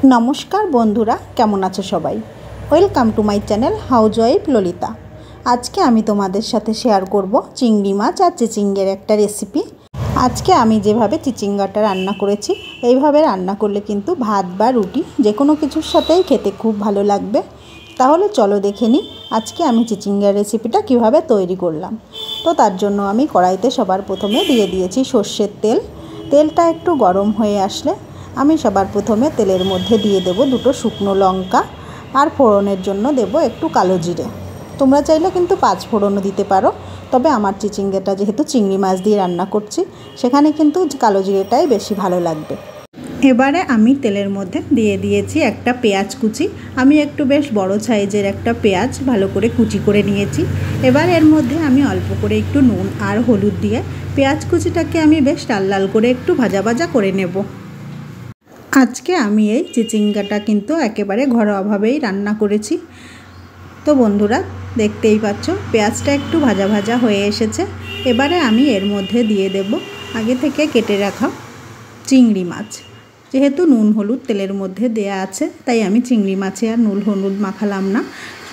नमस्कार बंधुरा केमन आछो सबाई welcome to my channel housewife Lalita. आज के आमी तोमादेर साथे शेयर करब चिंगड़ी माछ और चिचिंगेर एकटा रेसिपि। आज के आमी जेभावे चिचिंगाटा रान्ना करेछि एइभावे रान्ना करले किन्तु भात बा रुटी जे कोनो किछुर साथेई खेते खूब भालो लागबे। ताहले चलो देखे निई आज के आमी चिचिंगार रेसिपिटा किभावे तैरी करलाम। तो तार जोन्नो आमी कड़ाइते सबार प्रथमे दिये दियेछि सर्षेर तेल। तेलटा एकटु गरम हये आसले आमी सबार प्रथमे तेलेर मध्य दिए देब दुटो शुकनो लंका और फोड़नेर जोन्नो देब एकटु कालो जिरे। तोमरा चाइले किन्तु पाँच फोड़नও दिते पारो, तबे आमार चिचिंगाटा जेहेतु चिंगड़ी माछ दिए रान्ना करछि सेखाने किन्तु कालो जिरेटाई बेशी भालो लागबे। एबारे आमी तेलेर मध्य दिए दिएछि एकटा पेঁয়াজ कुचि। आमी एकटु बेश बड़ो साइजेर एकटा पेঁয়াজ भालो करे कुचि करे निয়েছি। एबार एर मध्य आमी अल्प करे एकटु नुन और हलुद दिए पेঁয়াজ कुचिटाके आमी बेश लाल लाल करे एकटु भाजा भाजा करे नेब। आज के आमी এই চিচিঙ্গাটা কিন্তু একেবারে ঘরোয়াভাবেই রান্না করেছি। তো বন্ধুরা দেখতেই পাচ্ছ পেঁয়াজটা একটু ভাজা ভাজা হয়ে এসেছে। এবারে আমি এর মধ্যে দিয়ে দেব আগে থেকে কেটে রাখা চিংড়ি মাছ। যেহেতু নুন হলুদ তেলের মধ্যে দেয়া আছে তাই আমি চিংড়ি মাছে আর নুন হলুদ মাখালাম না,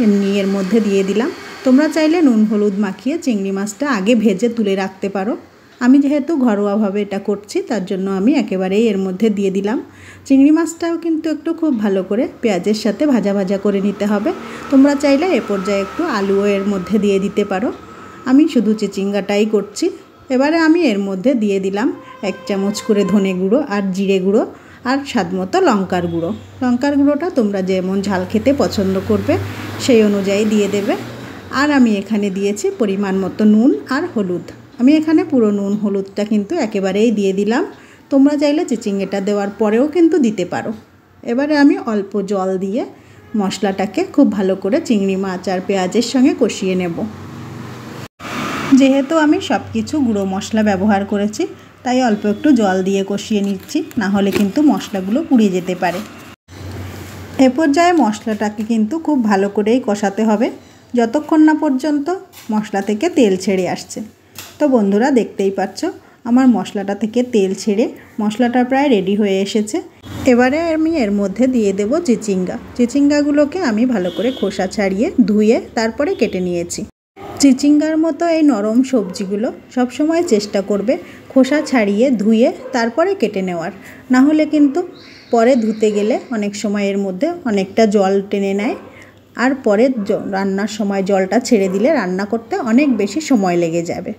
এমনি এর মধ্যে দিয়ে দিলাম। তোমরা চাইলে নুন হলুদ মাখিয়ে চিংড়ি মাছটা আগে ভেজে তুলে রাখতে পারো। আমি যেহেতু ঘরোয়াভাবে এটা করছি তার জন্য আমি একেবারেই এর মধ্যে দিয়ে দিলাম। চিংড়ি মাছটাও কিন্তু একটু খুব ভালো করে পেঁয়াজের সাথে ভাজা ভাজা করে নিতে হবে। তোমরা চাইলে এ পর্যায়ে একটু আলুও এর মধ্যে দিয়ে দিতে পারো। আমি শুধু চিচিঙ্গাটাই করছি। এবারে আমি এর মধ্যে দিয়ে দিলাম 1 চামচ করে ধনে গুঁড়ো আর জিরে গুঁড়ো আর স্বাদমতো লঙ্কার গুঁড়ো। লঙ্কার গুঁড়োটা তোমরা যেমন ঝাল খেতে পছন্দ করবে সেই অনুযায়ী দিয়ে দেবে। আর আমি এখানে দিয়েছি পরিমাণ মতো নুন আর হলুদ। আমি এখানে পুরো নুন হলুদটা কিন্তু একেবারেই দিয়ে দিলাম। তোমরা চাইলে চিচিঙ্গাটা দেওয়ার পরেও কিন্তু দিতে পারো। এবারে আমি অল্প জল দিয়ে মশলাটাকে খুব ভালো করে চিংড়ি মাছ আর পেঁয়াজের সঙ্গে কষিয়ে নেব। যেহেতু আমি সব কিছু গুঁড়ো মশলা ব্যবহার করেছি তাই অল্প একটু জল দিয়ে কষিয়ে নিচ্ছি, না হলে কিন্তু মশলাগুলো পুড়ে যেতে পারে। এ পর্যায়ে মশলাটাকে কিন্তু খুব ভালো করেই কষাতে হবে যতক্ষণ না পর্যন্ত মশলা থেকে তেল ছেড়ে আসছে। তো বন্ধুরা দেখতেই পাচ্ছ আমার মশলাটা থেকে তেল ছেড়ে মশলাটা প্রায় রেডি হয়ে এসেছে। এবারে আমি এর মধ্যে দিয়ে দেব চিচিঙ্গা। চিচিঙ্গাগুলোকে আমি ভালো করে খোসা ছাড়িয়ে ধুয়ে তারপরে কেটে নিয়েছি। চিচিঙ্গার মতো এই নরম সবজিগুলো সবসময় চেষ্টা করবে খোসা ছাড়িয়ে ধুয়ে তারপরে কেটে নেওয়ার, না হলে কিন্তু পরে ধুতে গেলে অনেক সময় এর মধ্যে অনেকটা জল টেনে নেয় আর পরে রান্নার সময় জলটা ছেড়ে দিলে রান্না করতে অনেক বেশি সময় লেগে যাবে।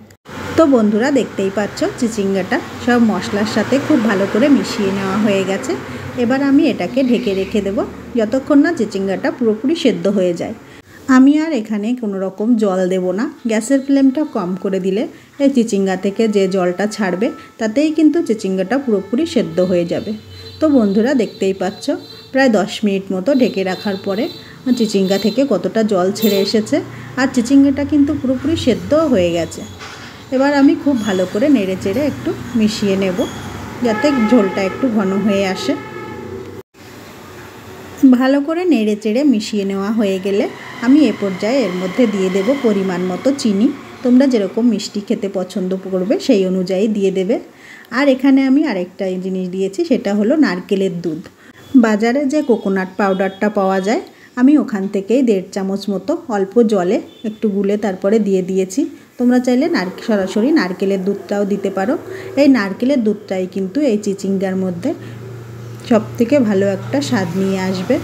তো বন্ধুরা দেখতেই পাচ্ছ চিচিঙ্গাটা সব মশলার সাথে খুব ভালো করে মিশিয়ে নেওয়া হয়ে গেছে। এবার আমি এটাকে ঢেকে রেখে দেব যতক্ষণ না চিচিঙ্গাটা পুরোপুরি সেদ্ধ হয়ে যায়। আমি আর এখানে কোনো রকম জল দেব না। গ্যাসের ফ্লেমটা কম করে দিলে এই চিচিঙ্গা থেকে যে জলটা ছাড়বে তাতেই কিন্তু চিচিঙ্গাটা পুরোপুরি সেদ্ধ হয়ে যাবে। তো বন্ধুরা দেখতেই পাচ্ছ প্রায় 10 মিনিট মতো ঢেকে রাখার পরে চিচিঙ্গা থেকে কতটা জল ছেড়ে এসেছে আর চিচিঙ্গাটা কিন্তু পুরোপুরি সেদ্ধও হয়ে গেছে। এবার আমি খুব ভালো করে নেড়ে চেড়ে একটু মিশিয়ে নেব যাতে ঝোলটা একটু ঘন হয়ে আসে। ভালো করে নেড়ে চেড়ে মিশিয়ে নেওয়া হয়ে গেলে আমি এ পর্যায়ে এর মধ্যে দিয়ে দেব পরিমাণ মতো চিনি। তোমরা যেরকম মিষ্টি খেতে পছন্দ করবে সেই অনুযায়ী দিয়ে দেবে। আর এখানে আমি আরেকটা জিনিস দিয়েছি, সেটা হলো নারকেলের দুধ। বাজারে যে কোকোনাট পাউডারটা পাওয়া যায় আমি ওখান থেকেই 1.5 চামচ মতো অল্প জলে একটু গুলে তারপরে দিয়ে দিয়েছি। তোমরা চাইলে সরাসরি নারকেলের দুধটাও দিতে পারো। এই নারকেলের দুধটাই কিন্তু এই চিচিঙ্গার মধ্যে সবথেকে ভালো একটা স্বাদ নিয়ে আসবে।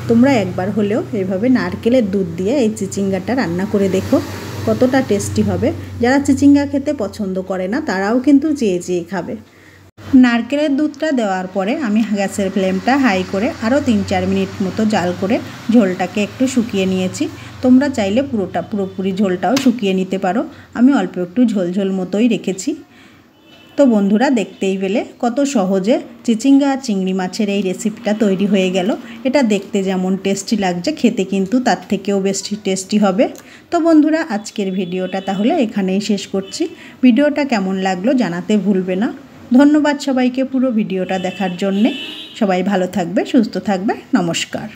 তোমরা একবার হলেও এইভাবে নারকেলের দুধ দিয়ে এই চিচিঙ্গাটা রান্না করে দেখো কতটা টেস্টি হবে। যারা চিচিঙ্গা খেতে পছন্দ করে না তারাও কিন্তু চেয়ে চেয়ে খাবে। নারকেলের দুধটা দেওয়ার পরে আমি গ্যাসের ফ্লেমটা হাই করে আরও 3-4 মিনিট মতো জাল করে ঝোলটাকে একটু শুকিয়ে নিয়েছি। তোমরা চাইলে পুরোপুরি ঝোলটাও শুকিয়ে নিতে পারো। আমি অল্প একটু ঝোল ঝোল মতোই রেখেছি। তো বন্ধুরা দেখতেই পেলে কত সহজে চিচিঙ্গা আর চিংড়ি মাছের এই রেসিপিটা তৈরি হয়ে গেল। এটা দেখতে যেমন টেস্টি লাগছে খেতে কিন্তু তার থেকেও বেশি টেস্টি হবে। তো বন্ধুরা আজকের ভিডিওটা তাহলে এখানেই শেষ করছি। ভিডিওটা কেমন লাগলো জানাতে ভুলবে না। ধন্যবাদ সবাইকে পুরো ভিডিওটা দেখার জন্যে। সবাই ভালো থাকবে, সুস্থ থাকবে। নমস্কার।